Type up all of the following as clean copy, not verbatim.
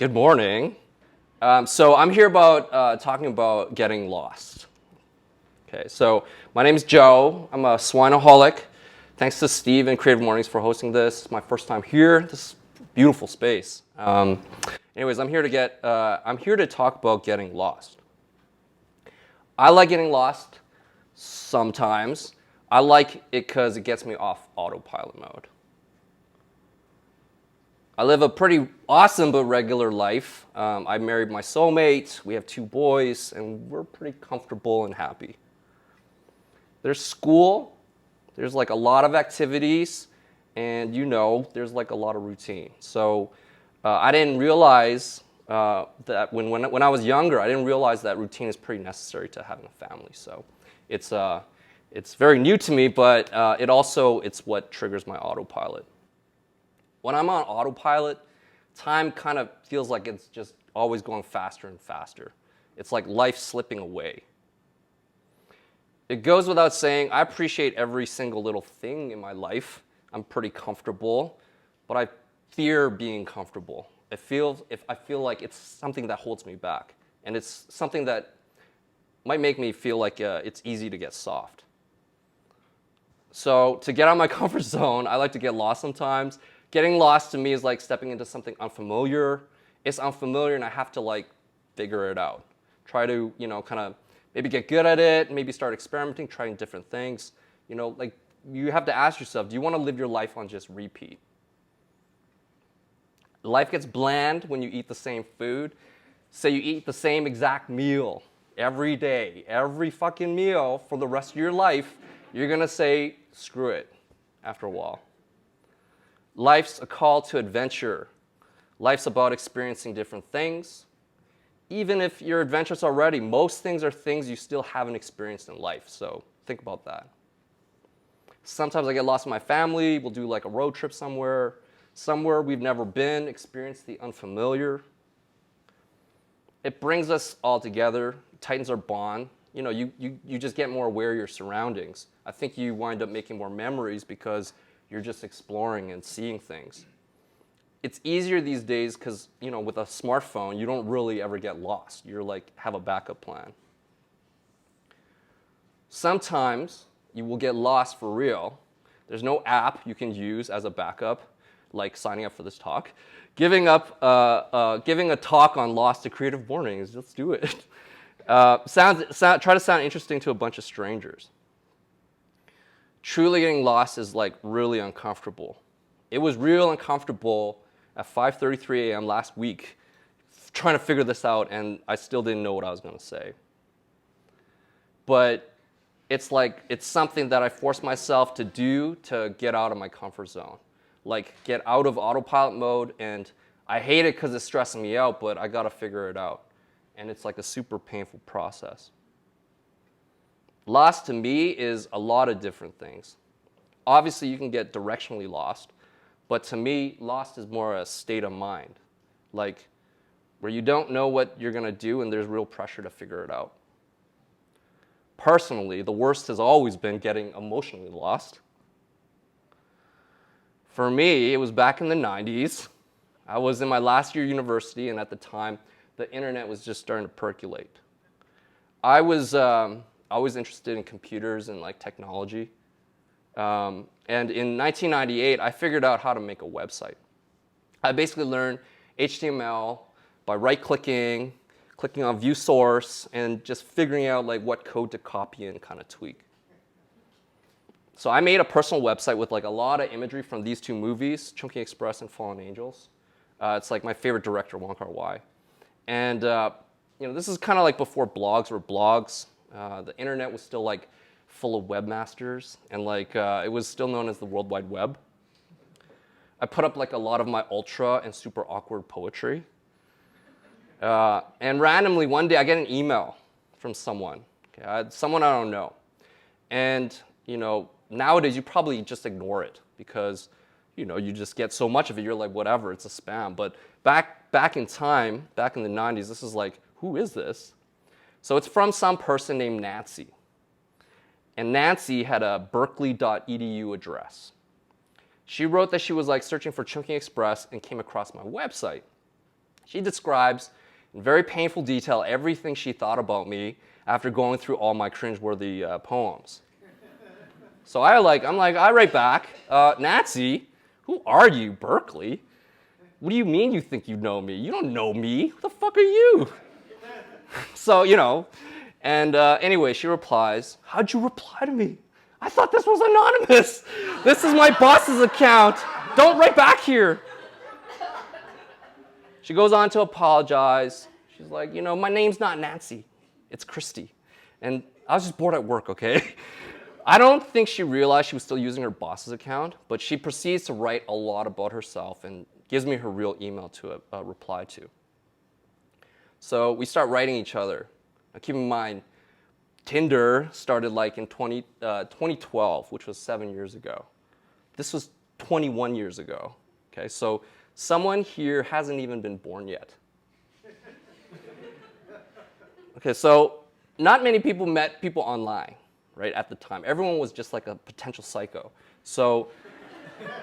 Good morning. So I'm here about talking about getting lost. Okay, so my name is Joe. I'm a swineaholic. Thanks to Steve and Creative Mornings for hosting this. It's my first time here. This is beautiful space. Anyways, I'm here to talk about getting lost. I like getting lost sometimes. I like it because it gets me off autopilot mode. I live a pretty awesome but regular life. I married my soulmate, we have 2 boys, and we're pretty comfortable and happy. There's school, there's like a lot of activities, and there's like a lot of routine. So I didn't realize that when I was younger, I didn't realize that routine is pretty necessary to having a family. So it's very new to me, but it's what triggers my autopilot. When I'm on autopilot, time kind of feels like it's just always going faster and faster. It's like life slipping away. It goes without saying, I appreciate every single little thing in my life. I'm pretty comfortable, but I fear being comfortable. I feel like it's something that holds me back, and it's something that might make me feel like it's easy to get soft. So to get out of my comfort zone, I like to get lost sometimes. Getting lost to me is like stepping into something unfamiliar. It's unfamiliar and I have to figure it out. Try to, kind of maybe get good at it, maybe start experimenting, trying different things. You have to ask yourself, do you want to live your life on just repeat? Life gets bland when you eat the same food. Say you eat the same exact meal every day, every fucking meal for the rest of your life, you're gonna say, screw it, after a while. Life's a call to adventure. Life's about experiencing different things. Even if you're adventurous already, most things are things you still haven't experienced in life, so think about that. Sometimes I get lost with my family. We'll do like a road trip somewhere we've never been, experience the unfamiliar. It brings us all together, tightens our bond. You just get more aware of your surroundings. I think you wind up making more memories because you're just exploring and seeing things. It's easier these days because, with a smartphone, you don't really ever get lost. You're have a backup plan. Sometimes you will get lost for real. There's no app you can use as a backup, like signing up for this talk. Giving a talk on lost to Creative Mornings, let's do it. Try to sound interesting to a bunch of strangers. Truly getting lost is really uncomfortable. It was real uncomfortable at 5:33 a.m. last week trying to figure this out, and I still didn't know what I was going to say. But it's something that I forced myself to do to get out of my comfort zone. Get out of autopilot mode, and I hate it because it's stressing me out, but I got to figure it out. And it's a super painful process. Lost to me is a lot of different things. Obviously, you can get directionally lost, but to me, lost is more a state of mind, where you don't know what you're going to do and there's real pressure to figure it out. Personally, the worst has always been getting emotionally lost. For me, it was back in the 90s. I was in my last year of university, and at the time, the internet was just starting to percolate. I was always interested in computers and technology. And in 1998, I figured out how to make a website. I basically learned HTML by right-clicking, clicking on view source, and just figuring out what code to copy and kind of tweak. So I made a personal website with a lot of imagery from these 2 movies, Chungking Express and Fallen Angels. It's my favorite director, Wong Kar-wai. And this is kind of before blogs were blogs. The internet was still full of webmasters, and it was still known as the World Wide Web. I put up a lot of my ultra and super awkward poetry. And randomly one day I get an email from someone, someone I don't know. And nowadays you probably just ignore it because you just get so much of it, you're whatever, it's a spam. But back in time, back in the 90s, this is who is this? So it's from some person named Nancy. And Nancy had a berkeley.edu address. She wrote that she was searching for Chungking Express and came across my website. She describes in very painful detail everything she thought about me after going through all my cringeworthy poems. So I write back, Nancy, who are you, Berkeley? What do you mean you think you know me? You don't know me. Who the fuck are you? So, and anyway, she replies, how'd you reply to me? I thought this was anonymous. This is my boss's account. Don't write back here. She goes on to apologize. She's like, my name's not Nancy. It's Christy. And I was just bored at work, okay? I don't think she realized she was still using her boss's account, but she proceeds to write a lot about herself and gives me her real email to reply to. So we start writing each other. Now keep in mind, Tinder started in 2012, which was 7 years ago. This was 21 years ago, okay? So someone here hasn't even been born yet. Okay, so not many people met people online, right, at the time. Everyone was just like a potential psycho. So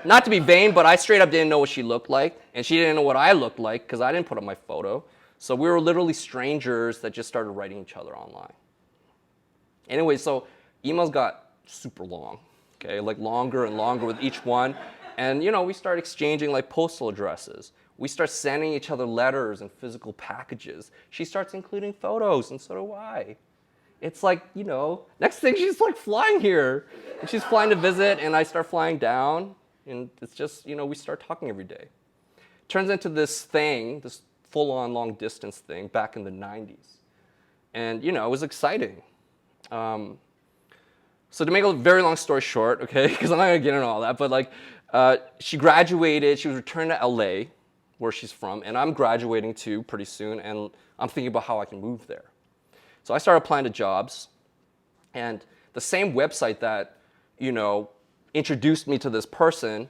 not to be vain, but I straight up didn't know what she looked like, and she didn't know what I looked like because I didn't put up my photo. So we were literally strangers that just started writing each other online. Anyway, so emails got super long, okay, longer and longer with each one. And, we start exchanging postal addresses. We start sending each other letters and physical packages. She starts including photos, and so do I. It's next thing she's flying here. And she's flying to visit, and I start flying down. And it's just, we start talking every day. Turns into this thing, this full-on long-distance thing back in the 90s. And, it was exciting. So to make a very long story short, okay, because I'm not going to get into all that, but she graduated, she was returned to LA, where she's from, and I'm graduating too pretty soon, and I'm thinking about how I can move there. So I started applying to jobs, and the same website that, introduced me to this person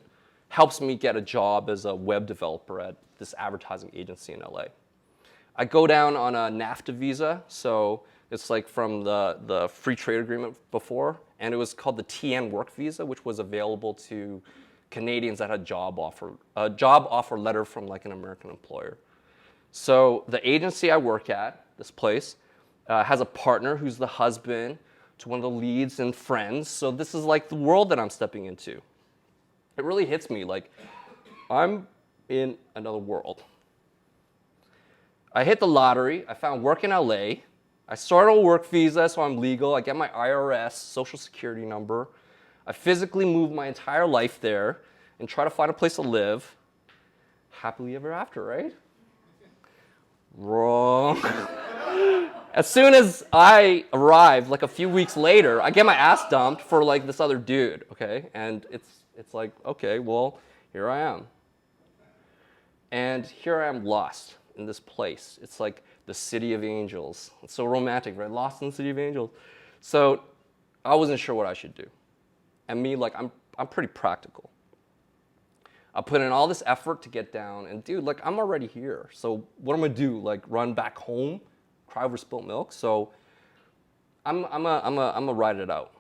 helps me get a job as a web developer at this advertising agency in LA. I go down on a NAFTA visa, so it's from the free trade agreement before, and it was called the TN work visa, which was available to Canadians that had a job offer letter from an American employer. So the agency I work at, this place, has a partner who's the husband to one of the leads and friends. So this is the world that I'm stepping into. It really hits me I'm in another world. I hit the lottery. I found work in LA. I started a work visa, so I'm legal. I get my IRS social security number. I physically moved my entire life there and try to find a place to live. Happily ever after, right? Wrong. As soon as I arrive, a few weeks later, I get my ass dumped for this other dude, okay? And it's okay, well, here I am. And here I am lost in this place. It's the city of angels. It's so romantic, right? Lost in the city of angels. So I wasn't sure what I should do. And me, I'm pretty practical. I put in all this effort to get down, and dude, I'm already here. So what am I gonna do? Run back home, cry over spilt milk? So I'm gonna ride it out.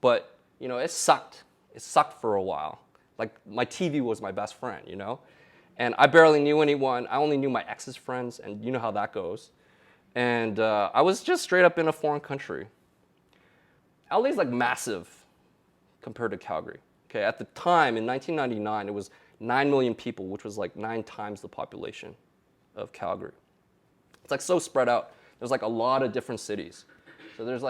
But it sucked. It sucked for a while. My TV was my best friend, and I barely knew anyone. I only knew my ex's friends, and you know how that goes. And I was just straight up in a foreign country. LA's massive compared to Calgary. Okay, at the time in 1999, it was 9 million people, which was 9 times the population of Calgary. It's so spread out. There's a lot of different cities. So there's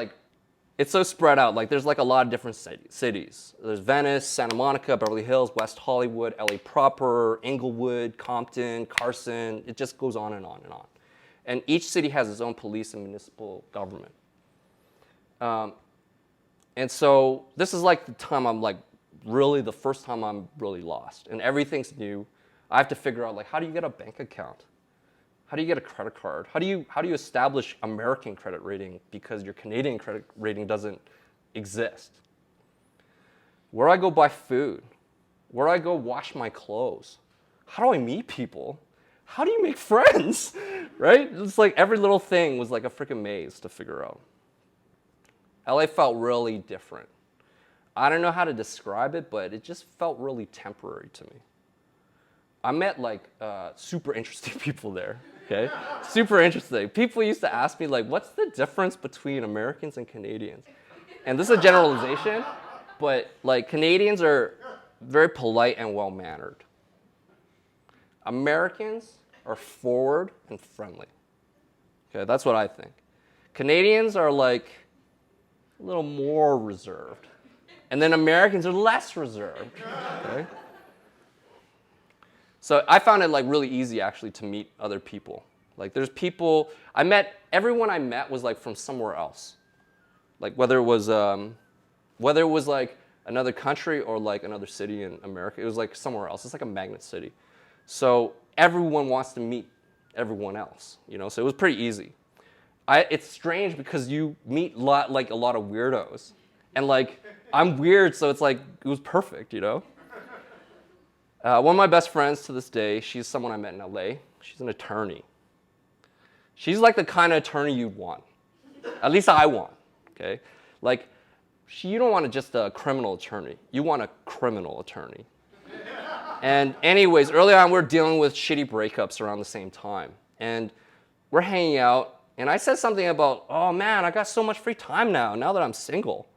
it's so spread out. There's a lot of different cities. There's Venice, Santa Monica, Beverly Hills, West Hollywood, LA proper, Inglewood, Compton, Carson. It just goes on and on and on. And each city has its own police and municipal government. And so this is the time I'm really the first time I'm really lost, and everything's new. I have to figure out how do you get a bank account? How do you get a credit card? How do you establish American credit rating because your Canadian credit rating doesn't exist? Where do I go buy food? Where do I go wash my clothes? How do I meet people? How do you make friends? Right? It's every little thing was a freaking maze to figure out. LA felt really different. I don't know how to describe it, but it just felt really temporary to me. I met like super interesting people there, okay? Super interesting. People used to ask me like, what's the difference between Americans and Canadians? And this is a generalization, but like Canadians are very polite and well-mannered. Americans are forward and friendly. Okay, that's what I think. Canadians are like a little more reserved. And then Americans are less reserved. Okay? So I found it like really easy actually to meet other people. Like there's people, everyone I met was like from somewhere else. Like whether it was like another country or like another city in America, it was like somewhere else. It's like a magnet city. So everyone wants to meet everyone else, you know, so it was pretty easy. It's strange because you meet a lot of weirdos. And like, I'm weird, so it's like, it was perfect, you know? One of my best friends to this day, she's someone I met in LA. She's an attorney. She's like the kind of attorney you'd want. At least I want, okay? Like, you don't want just a criminal attorney. You want a criminal attorney. And anyways, early on, we're dealing with shitty breakups around the same time. And we're hanging out, and I said something about, oh man, I got so much free time now that I'm single.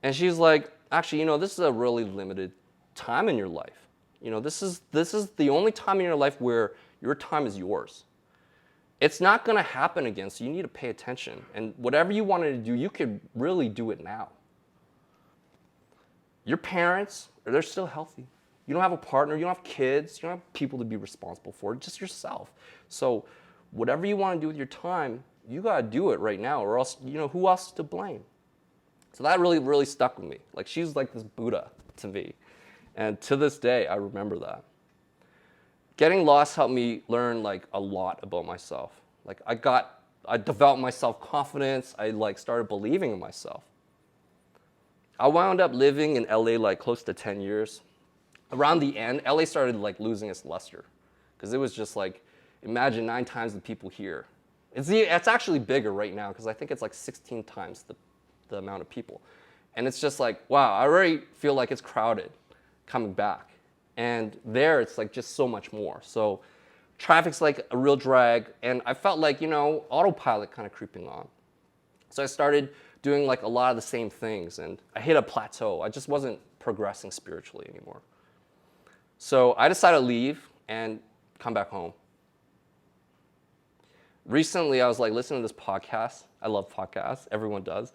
And she's like, actually, you know, this is a really limited time in your life. You know, this is the only time in your life where your time is yours. It's not gonna happen again, so you need to pay attention. And whatever you wanted to do, you could really do it now. Your parents, they're still healthy. You don't have a partner, you don't have kids, you don't have people to be responsible for, just yourself. So whatever you want to do with your time, you got to do it right now, or else, you know, who else to blame? So that really, really stuck with me. Like, she's like this Buddha to me. And to this day, I remember that. Getting lost helped me learn like a lot about myself. Like I developed my self-confidence. I like started believing in myself. I wound up living in LA like close to 10 years. Around the end, LA started like losing its luster, because it was just like, imagine 9 times the people here. It's actually bigger right now, because I think it's like 16 times the amount of people. And it's just like, wow, I already feel like it's crowded coming back. And there, it's like just so much more. So traffic's like a real drag, and I felt like, you know, autopilot kind of creeping on. So I started doing like a lot of the same things, and I hit a plateau. I just wasn't progressing spiritually anymore. So I decided to leave and come back home. Recently, I was like listening to this podcast. I love podcasts. Everyone does.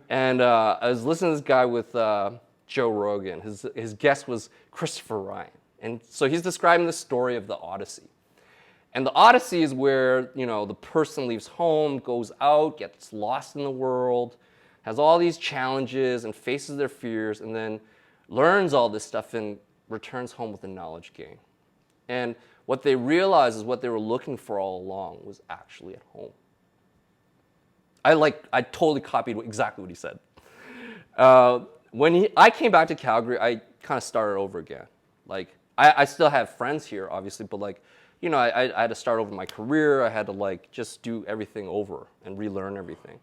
And I was listening to this guy with Joe Rogan. His guest was Christopher Ryan. And so he's describing the story of the Odyssey. And the Odyssey is where, you know, the person leaves home, goes out, gets lost in the world, has all these challenges and faces their fears, and then learns all this stuff and returns home with a knowledge gain. And what they realize is what they were looking for all along was actually at home. I totally copied exactly what he said. When I came back to Calgary, I kind of started over again. Like, I still have friends here, obviously, but like, you know, I had to start over my career. I had to like just do everything over and relearn everything.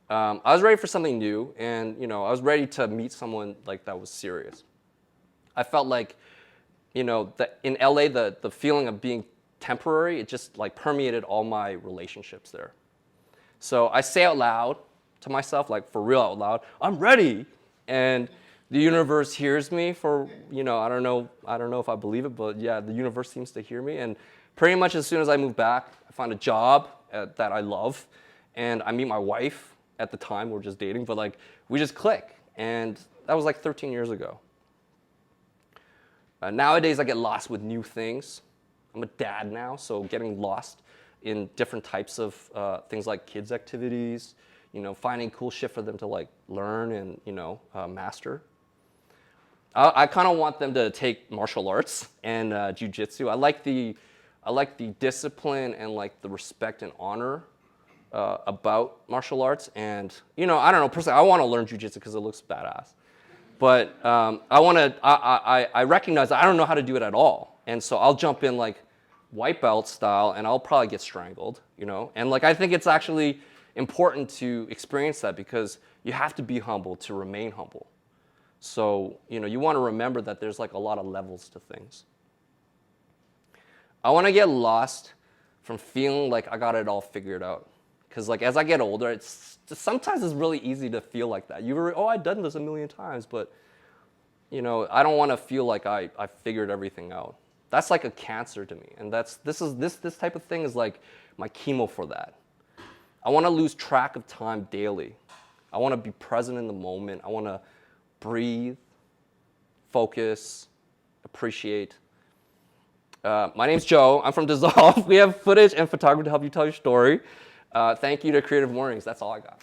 I was ready for something new, and you know, I was ready to meet someone like that was serious. I felt like, you know, that in LA, the feeling of being temporary, it just like permeated all my relationships there. So I say out loud to myself, like for real out loud, I'm ready. And the universe hears me for, you know, I don't know if I believe it, but yeah, the universe seems to hear me. And pretty much as soon as I moved back, I found a job that I love, and I meet my wife. At the time, we're just dating, but like we just click. And that was like 13 years ago. Nowadays, I get lost with new things. I'm a dad now, so getting lost in different types of things like kids' activities, you know, finding cool shit for them to like learn and, you know, master. I kind of want them to take martial arts and jujitsu. I like the discipline and like the respect and honor about martial arts. And, you know, I don't know, personally, I want to learn jujitsu because it looks badass. But I recognize that I don't know how to do it at all. And so I'll jump in like white belt style, and I'll probably get strangled, you know? And like, I think it's actually important to experience that, because you have to be humble to remain humble. So, you know, you want to remember that there's like a lot of levels to things. I want to get lost from feeling like I got it all figured out. Because like as I get older, sometimes it's really easy to feel like that. I've done this a million times, but you know, I don't want to feel like I figured everything out. That's like a cancer to me, and this type of thing is like my chemo for that. I want to lose track of time daily. I want to be present in the moment. I want to breathe, focus, appreciate. My name's Joe. I'm from Dissolve. We have footage and photography to help you tell your story. Thank you to Creative Mornings. That's all I got.